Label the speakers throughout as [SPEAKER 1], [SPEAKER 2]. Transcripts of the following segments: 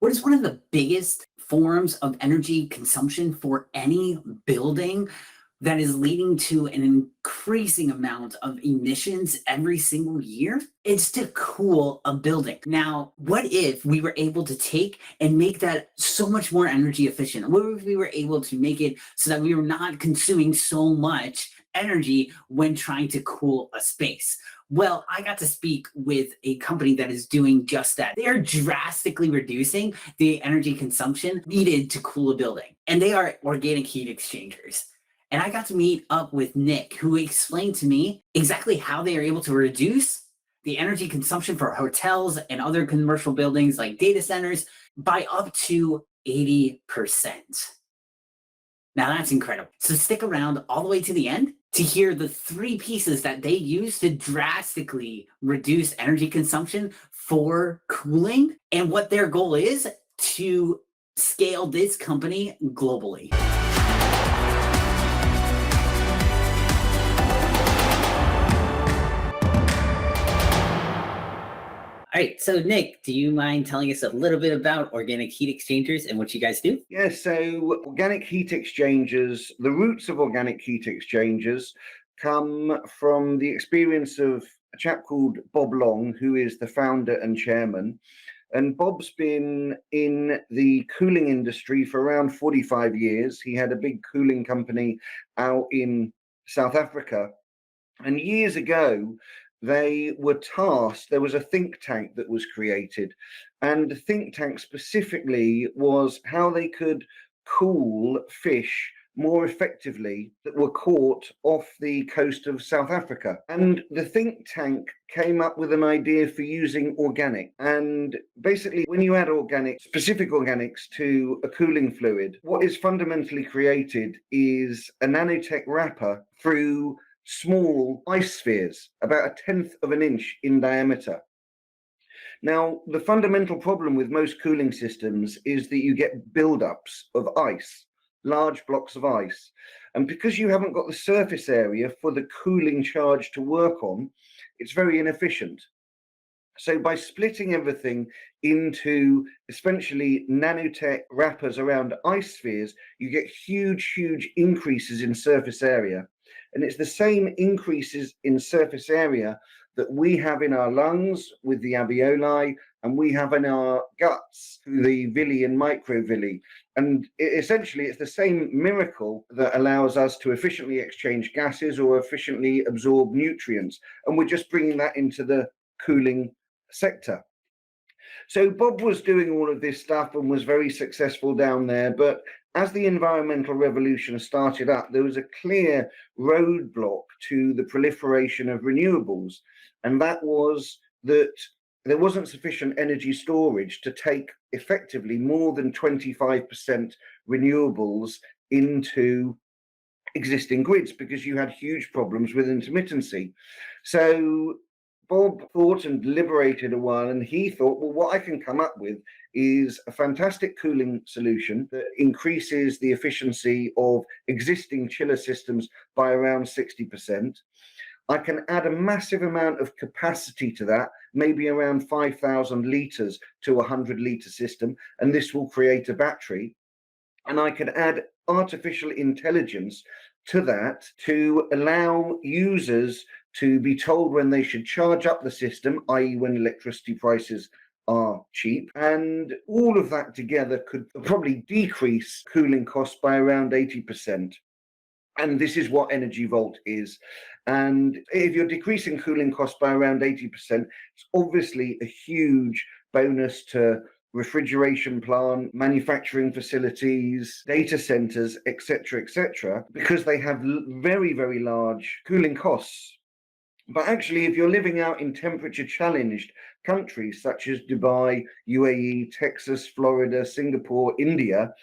[SPEAKER 1] What is one of the biggest forms of energy consumption for any building that is leading to an increasing amount of emissions every single year? It's to cool a building. Now, what if we were able to take and make that so much more energy efficient? What if we were able to make it so that we were not consuming so much energy when trying to cool a space? Well, I got to speak with a company that is doing just that. They are drastically reducing the energy consumption needed to cool a building, and they are organic heat exchangers. And I got to meet up with Nick, who explained to me exactly how they are able to reduce the energy consumption for hotels and other commercial buildings like data centers by up to 80%. Now that's incredible. So stick around all the way to the end to hear the three pieces that they use to drastically reduce energy consumption for cooling and what their goal is to scale this company globally. All right, so Nick, do you mind telling us a little bit about organic heat exchangers and what you guys do?
[SPEAKER 2] Yeah, so organic heat exchangers, the roots of organic heat exchangers come from the experience of a chap called Bob Long, who is the founder and chairman. And Bob's been in the cooling industry for around 45 years. He had a big cooling company out in South Africa. And years ago, they were tasked, there was a think tank that was created. And the think tank specifically was how they could cool fish more effectively that were caught off the coast of South Africa. And the think tank came up with an idea for using organic. And basically, when you add specific organics to a cooling fluid, what is fundamentally created is a nanotech wrapper through small ice spheres, about 1/10 of an inch in diameter. Now, the fundamental problem with most cooling systems is that you get buildups of ice, large blocks of ice. And because you haven't got the surface area for the cooling charge to work on, it's very inefficient. So by splitting everything into essentially nanotech wrappers around ice spheres, you get huge increases in surface area. And it's the same increases in surface area that we have in our lungs with the alveoli, and we have in our guts through the villi and microvilli. And essentially, it's the same miracle that allows us to efficiently exchange gases or efficiently absorb nutrients. And we're just bringing that into the cooling sector. So Bob was doing all of this stuff and was very successful down there, but as the environmental revolution started up, there was a clear roadblock to the proliferation of renewables, and that was that there wasn't sufficient energy storage to take effectively more than 25% renewables into existing grids, because you had huge problems with intermittency. So Bob thought and deliberated a while, and he thought, well, what I can come up with is a fantastic cooling solution that increases the efficiency of existing chiller systems by around 60%. I can add a massive amount of capacity to that, maybe around 5,000 litres to a 100-litre system, and this will create a battery. And I can add artificial intelligence to that to allow users to be told when they should charge up the system, i.e. when electricity prices are cheap. And all of that together could probably decrease cooling costs by around 80%. And this is what EnergiVault is. And if you're decreasing cooling costs by around 80%, it's obviously a huge bonus to refrigeration plant, manufacturing facilities, data centers, etc., because they have very large cooling costs. But actually, if you're living out in temperature-challenged countries such as Dubai, UAE, Texas, Florida, Singapore, India,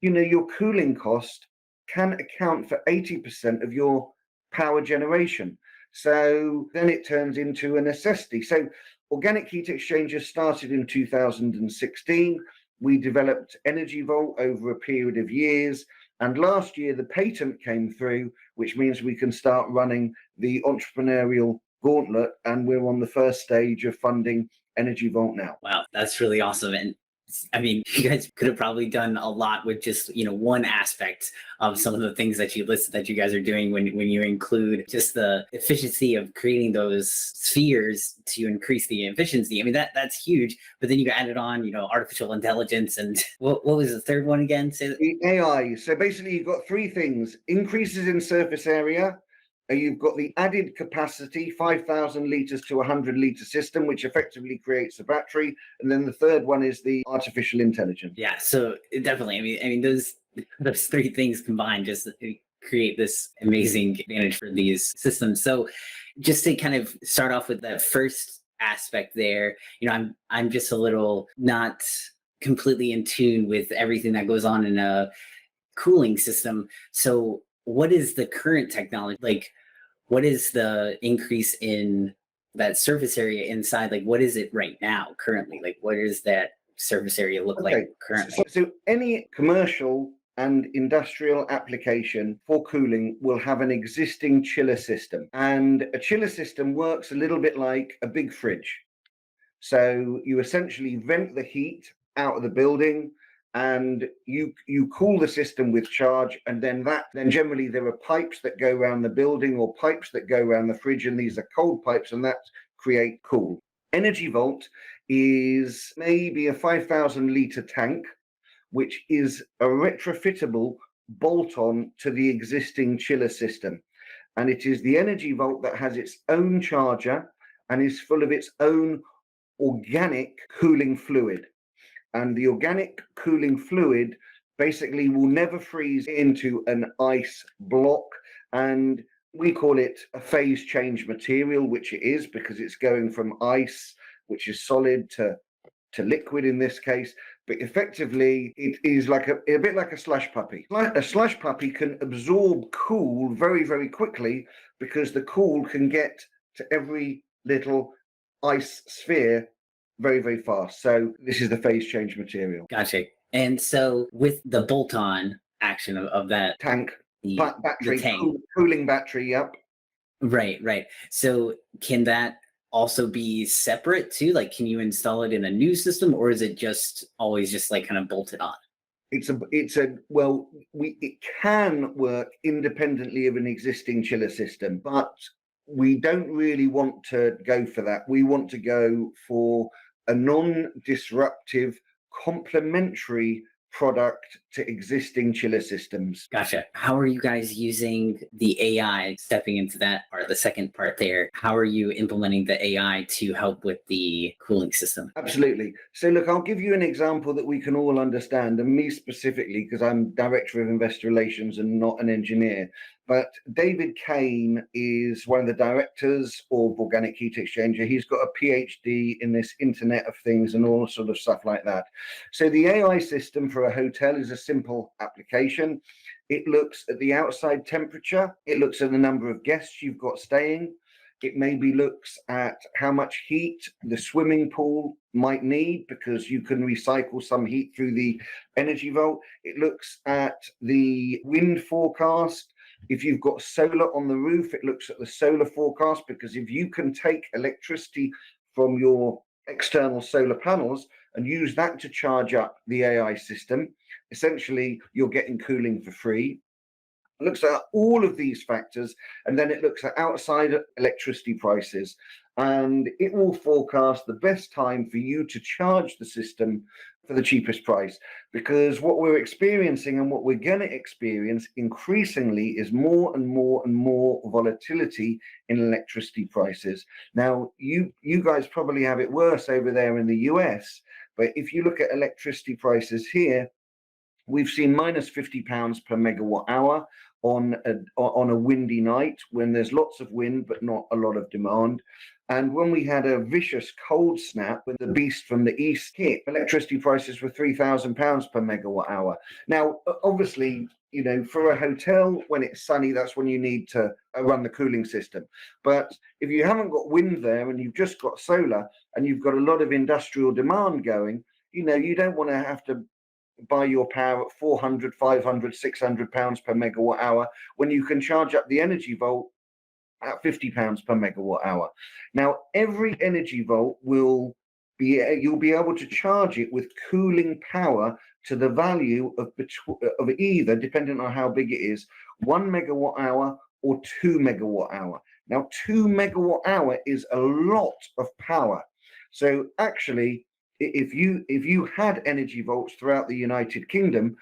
[SPEAKER 2] your cooling cost can account for 80% of your power generation. So then it turns into a necessity. So organic heat exchangers started in 2016. We developed EnergiVault over a period of years. And last year, the patent came through, which means we can start running the entrepreneurial gauntlet. And we're on the first stage of funding EnergiVault now.
[SPEAKER 1] Wow, that's really awesome. And I mean, you guys could have probably done a lot with just, one aspect of some of the things that you listed that you guys are doing when you include just the efficiency of creating those spheres to increase the efficiency. I mean, that's huge. But then you added on, artificial intelligence and what was the third one again? Say that.
[SPEAKER 2] The AI. So basically, you've got three things: increases in surface area. You've got the added capacity, 5,000 liters to 100-liter system, which effectively creates a battery. And then the third one is the artificial intelligence.
[SPEAKER 1] Yeah, so definitely. I mean, those three things combined just create this amazing advantage for these systems. So, just to kind of start off with that first aspect there, I'm just a little not completely in tune with everything that goes on in a cooling system. So, what is the current technology? Like, what is the increase in that surface area inside? Like, what is it right now, currently? Like, what does that surface area look like currently?
[SPEAKER 2] So any commercial and industrial application for cooling will have an existing chiller system. And a chiller system works a little bit like a big fridge. So you essentially vent the heat out of the building and you cool the system with charge, and then generally there are pipes that go around the building or pipes that go around the fridge, and these are cold pipes, and that create cool. EnergiVault is maybe a 5,000 liter tank, which is a retrofittable bolt-on to the existing chiller system. And it is the EnergiVault that has its own charger and is full of its own organic cooling fluid. And the organic cooling fluid basically will never freeze into an ice block. And we call it a phase change material, which it is, because it's going from ice, which is solid, to liquid in this case. But effectively, it is like a bit like a slush puppy. A slush puppy can absorb cool very, very quickly because the cool can get to every little ice sphere very, very fast. So this is the phase change material.
[SPEAKER 1] Gotcha. And so with the bolt-on action of that
[SPEAKER 2] Tank, battery,
[SPEAKER 1] the tank.
[SPEAKER 2] Cooling battery, yep.
[SPEAKER 1] Right. So can that also be separate too? Like, can you install it in a new system, or is it just always just like kind of bolted on?
[SPEAKER 2] It can work independently of an existing chiller system, but we don't really want to go for that. We want to go for a non-disruptive complementary product to existing chiller systems.
[SPEAKER 1] Gotcha. How are you guys using the AI, stepping into that part, the second part there? How are you implementing the AI to help with the cooling system?
[SPEAKER 2] Absolutely. So look, I'll give you an example that we can all understand, and me specifically, because I'm Director of Investor Relations and not an engineer. But David Kane is one of the directors of Organic Heat Exchanger. He's got a PhD in this Internet of Things and all sort of stuff like that. So the AI system for a hotel is a simple application. It looks at the outside temperature. It looks at the number of guests you've got staying. It maybe looks at how much heat the swimming pool might need, because you can recycle some heat through the EnergiVault. It looks at the wind forecast. If you've got solar on the roof, it looks at the solar forecast, because if you can take electricity from your external solar panels and use that to charge up the AI system, essentially you're getting cooling for free. It looks at all of these factors, and then it looks at outside electricity prices, and it will forecast the best time for you to charge the system for the cheapest price. Because what we're experiencing and what we're going to experience increasingly is more and more and more volatility in electricity prices. Now, you guys probably have it worse over there in the US, but if you look at electricity prices here, we've seen minus £50 per megawatt hour on a windy night when there's lots of wind but not a lot of demand. And when we had a vicious cold snap when the beast from the east hit, electricity prices were £3,000 per megawatt hour. Now, obviously, for a hotel, when it's sunny, that's when you need to run the cooling system. But if you haven't got wind there and you've just got solar and you've got a lot of industrial demand going, you don't want to have to buy your power at 400, 500, 600 pounds per megawatt hour when you can charge up the EnergiVault at £50 per megawatt hour. Now, every EnergiVault will you'll be able to charge it with cooling power to the value of either, depending on how big it is, 1 megawatt hour or 2 megawatt hour. Now, 2 megawatt hour is a lot of power. So actually, if you had EnergiVaults throughout the United Kingdom,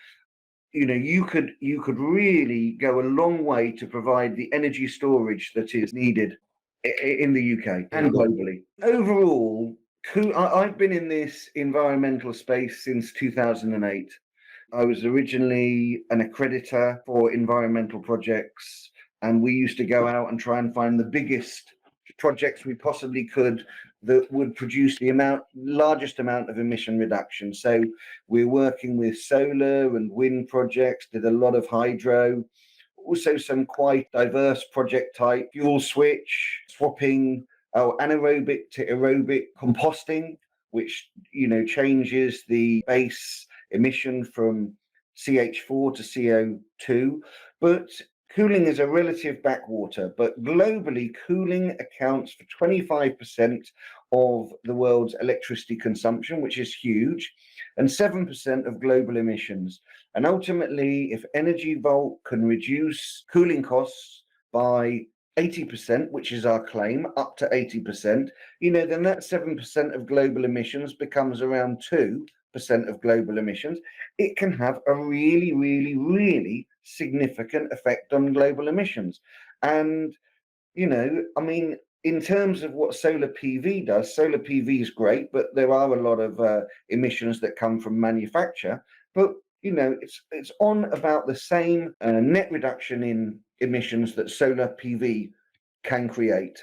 [SPEAKER 2] you could really go a long way to provide the energy storage that is needed in the UK and globally. Overall, I've been in this environmental space since 2008. I was originally an accreditor for environmental projects, and we used to go out and try and find the biggest projects we possibly could that would produce the largest amount of emission reduction. So we're working with solar and wind projects, did a lot of hydro, also some quite diverse project type, fuel switch, swapping anaerobic to aerobic composting, which changes the base emission from CH4 to CO2. But cooling is a relative backwater, but globally, cooling accounts for 25% of the world's electricity consumption, which is huge, and 7% of global emissions. And ultimately, if EnergiVault can reduce cooling costs by 80%, which is our claim, up to 80%, then that 7% of global emissions becomes around 2% of global emissions. It can have a really, really, really significant effect on global emissions. And, in terms of what solar PV does, solar PV is great, but there are a lot of emissions that come from manufacture. But, it's on about the same net reduction in emissions that solar PV can create.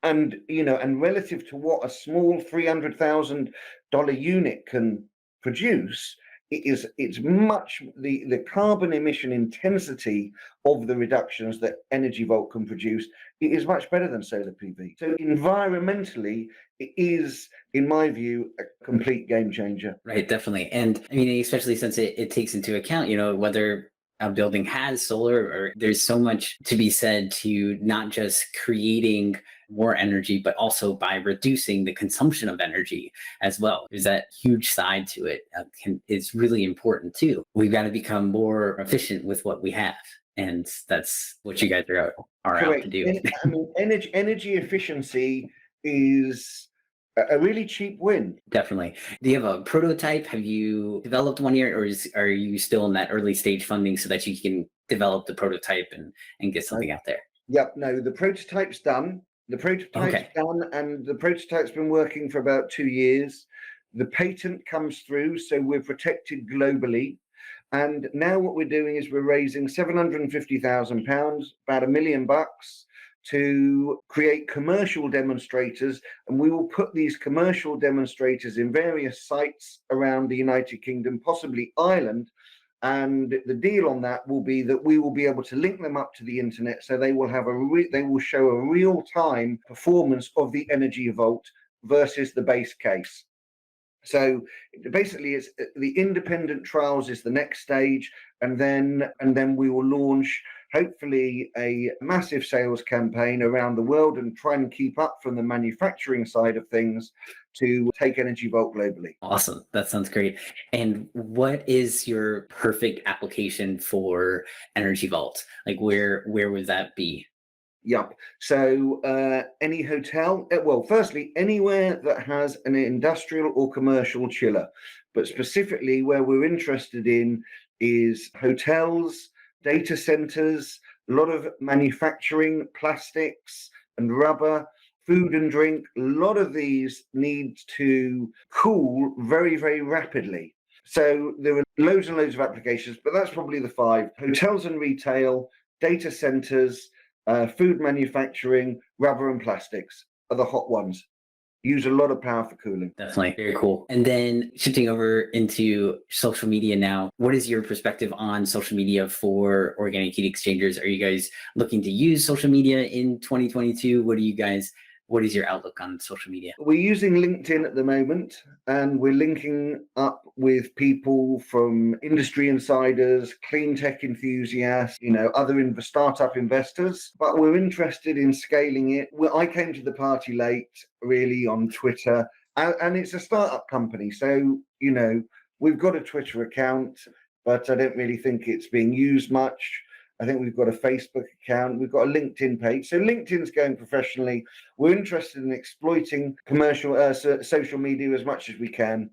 [SPEAKER 2] And relative to what a small $300,000 unit can produce, it's much the carbon emission intensity of the reductions that EnergiVault can produce, it is much better than solar PV. So environmentally, it is, in my view, a complete game changer.
[SPEAKER 1] Right, definitely. And especially since it takes into account, whether a building has solar, or there's so much to be said to not just creating more energy, but also by reducing the consumption of energy as well. There's that huge side to it. It's really important too. We've got to become more efficient with what we have. And that's what you guys are out to do.
[SPEAKER 2] Energy efficiency is a really cheap win.
[SPEAKER 1] Definitely. Do you have a prototype? Have you developed one yet, or are you still in that early stage funding so that you can develop the prototype and get something out there?
[SPEAKER 2] Yep. No, the prototype's done. Done, and the prototype's been working for about 2 years. The patent comes through, so we're protected globally. And now what we're doing is we're raising £750,000, about $1 million, to create commercial demonstrators, and we will put these commercial demonstrators in various sites around the United Kingdom, possibly Ireland. And the deal on that will be that we will be able to link them up to the internet, so they will have they will show a real-time performance of the EnergiVault versus the base case. So basically, it's the independent trials is the next stage, and then we will launch hopefully a massive sales campaign around the world and try and keep up from the manufacturing side of things to take EnergiVault globally.
[SPEAKER 1] Awesome. That sounds great. And what is your perfect application for EnergiVault? Like where would that be?
[SPEAKER 2] Yep. So any hotel, well, firstly, anywhere that has an industrial or commercial chiller, but specifically where we're interested in is hotels, data centers, a lot of manufacturing, plastics and rubber, food and drink. A lot of these need to cool very, very rapidly. So there are loads and loads of applications, but that's probably the 5. Hotels and retail, data centers, food manufacturing, rubber and plastics are the hot ones. Use a lot of power for cooling.
[SPEAKER 1] Definitely. Very cool. And then shifting over into social media now, what is your perspective on social media for organic heat exchangers? Are you guys looking to use social media in 2022? What is your outlook on social media?
[SPEAKER 2] We're using LinkedIn at the moment, and we're linking up with people from industry insiders, clean tech enthusiasts, other startup investors. But we're interested in scaling it. I came to the party late, really, on Twitter And it's a startup company. So, we've got a Twitter account, but I don't really think it's being used much. I think we've got a Facebook account. We've got a LinkedIn page. So LinkedIn's going professionally. We're interested in exploiting commercial social media as much as we can,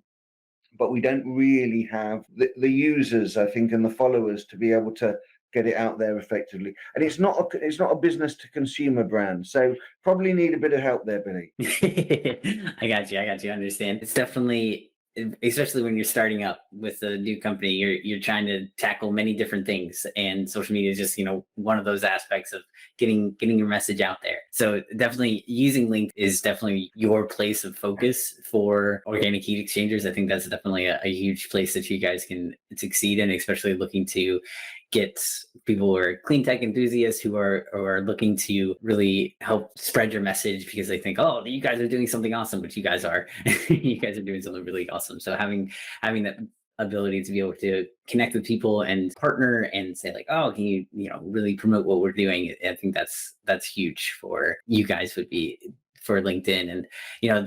[SPEAKER 2] but we don't really have the users, I think, and the followers to be able to get it out there effectively. And it's not a business to consumer brand. So probably need a bit of help there, Billy.
[SPEAKER 1] I got you. I understand. It's definitely, especially when you're starting up with a new company, you're trying to tackle many different things, and social media is just one of those aspects of getting your message out there. So definitely using LinkedIn is definitely your place of focus for organic heat exchangers. I think that's definitely a huge place that you guys can succeed in, especially looking to get people who are clean tech enthusiasts who are looking to really help spread your message because they think, oh, you guys are doing something awesome, which you guys are. You guys are doing something really awesome. So having that ability to be able to connect with people and partner and say like, oh, can you really promote what we're doing? I think that's huge for you guys, would be for LinkedIn. And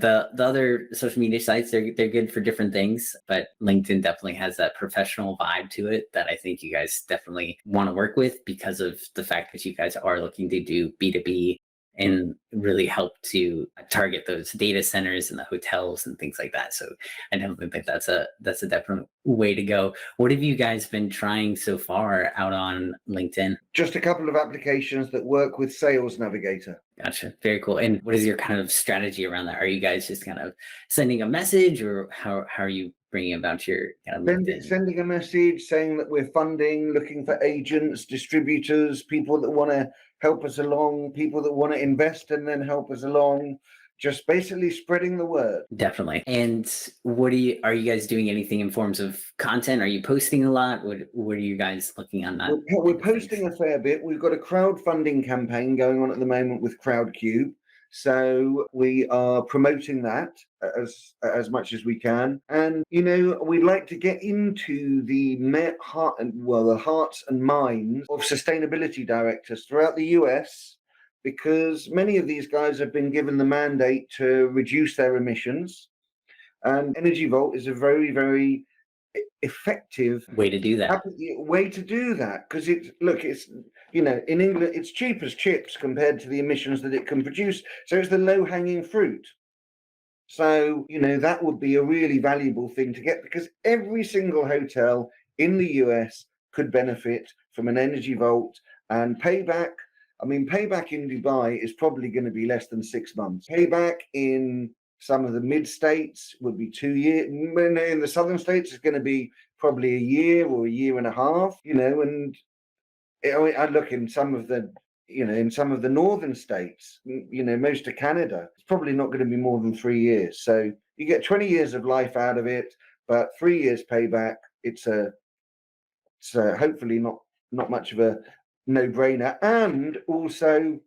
[SPEAKER 1] the other social media sites, they're good for different things, but LinkedIn definitely has that professional vibe to it that I think you guys definitely want to work with, because of the fact that you guys are looking to do B2B and really help to target those data centers and the hotels and things like that. So I definitely think that's a definite way to go. What have you guys been trying so far out on LinkedIn?
[SPEAKER 2] Just a couple of applications that work with Sales Navigator.
[SPEAKER 1] Gotcha. Very cool. And what is your kind of strategy around that? Are you guys just kind of sending a message, or how are you bringing about your kind of LinkedIn?
[SPEAKER 2] Sending a message saying that we're funding, looking for agents, distributors, people that want to help us along, people that want to invest and then help us along, just basically spreading the word.
[SPEAKER 1] Definitely. And are you guys doing anything in forms of content? Are you posting a lot? What are you guys looking on that?
[SPEAKER 2] We're posting a fair bit. We've got a crowdfunding campaign going on at the moment with CrowdCube. So we are promoting that as much as we can. And, we'd like to get into the hearts and minds of sustainability directors throughout the US, because many of these guys have been given the mandate to reduce their emissions. And EnergiVault is a very, very effective
[SPEAKER 1] way to do that.
[SPEAKER 2] Because it's in England it's cheap as chips compared to the emissions that it can produce, so it's the low-hanging fruit. So that would be a really valuable thing to get, because every single hotel in the US could benefit from an EnergiVault. And payback in Dubai is probably going to be less than 6 months. Payback in some of the mid states would be 2 years. In the southern states, it's going to be probably a year or a year and a half. And I look in some of the northern states, most of Canada, it's probably not going to be more than 3 years. So you get 20 years of life out of it, but 3 years payback. It's hopefully not much of a no-brainer. And also,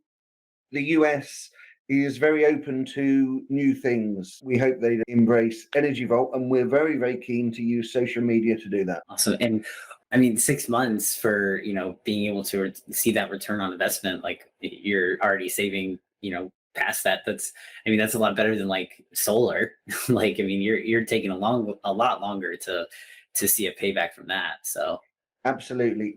[SPEAKER 2] the US is very open to new things. We hope they embrace EnergiVault, and we're very, very keen to use social media to do that.
[SPEAKER 1] Awesome. And I mean, 6 months for, being able to see that return on investment, like you're already saving, past that. That's a lot better than like solar. Like, you're taking a lot longer to see a payback from that. So
[SPEAKER 2] Absolutely.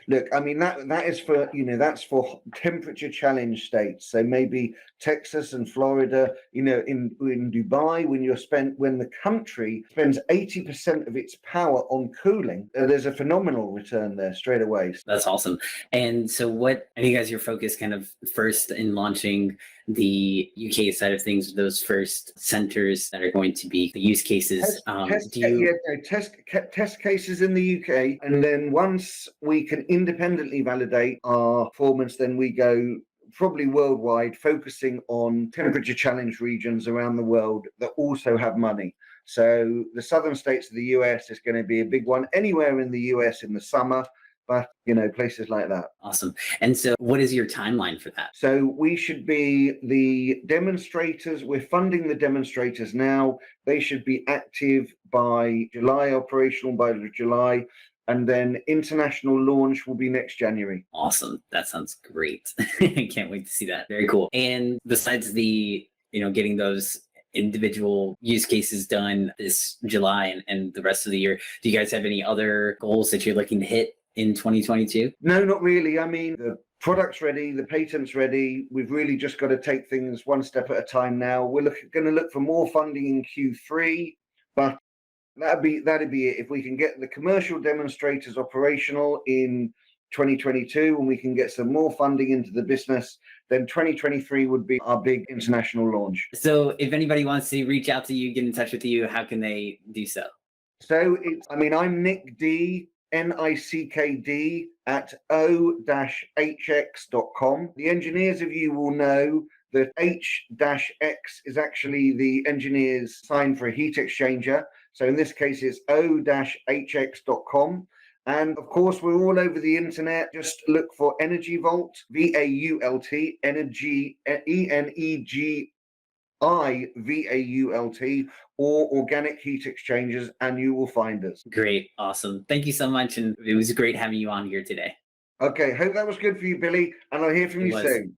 [SPEAKER 2] Look, that is for, that's for temperature challenge states. So maybe Texas and Florida, in Dubai, when the country spends 80% of its power on cooling, there's a phenomenal return there straight away.
[SPEAKER 1] That's awesome. And so I think as your focus kind of first in launching the UK side of things, those first centers that are going to be the use cases.
[SPEAKER 2] Test cases in the UK, and then once we can independently validate our performance, then we go probably worldwide, focusing on temperature challenge regions around the world that also have money. So the southern states of the US is going to be a big one. Anywhere in the US in the summer, but places like that.
[SPEAKER 1] Awesome. And so what is your timeline for that?
[SPEAKER 2] So we should be the demonstrators. We're funding the demonstrators now. They should be active by July, operational by July. And then international launch will be next January.
[SPEAKER 1] Awesome. That sounds great. I can't wait to see that. Very cool. And besides the, getting those individual use cases done this July and the rest of the year. Do you guys have any other goals that you're looking to hit in 2022?
[SPEAKER 2] No, not really. I mean, the product's ready, the patent's ready. We've really just got to take things one step at a time now. We're going to look for more funding in Q3, but that'd be it. If we can get the commercial demonstrators operational in 2022 and we can get some more funding into the business, then 2023 would be our big international launch.
[SPEAKER 1] So if anybody wants to reach out to you, get in touch with you, how can they do so?
[SPEAKER 2] So I'm Nick D, NICKD at o-hx.com. The engineers of you will know that H-X is actually the engineer's sign for a heat exchanger. So in this case, it's o-hx.com. And of course, we're all over the internet. Just look for EnergiVault, V-A-U-L-T, Energy, ENEGIVAULT, or organic heat exchangers, and you will find us.
[SPEAKER 1] Great. Awesome. Thank you so much. And it was great having you on here today.
[SPEAKER 2] Okay, hope that was good for you, Billy, and I'll hear from you soon.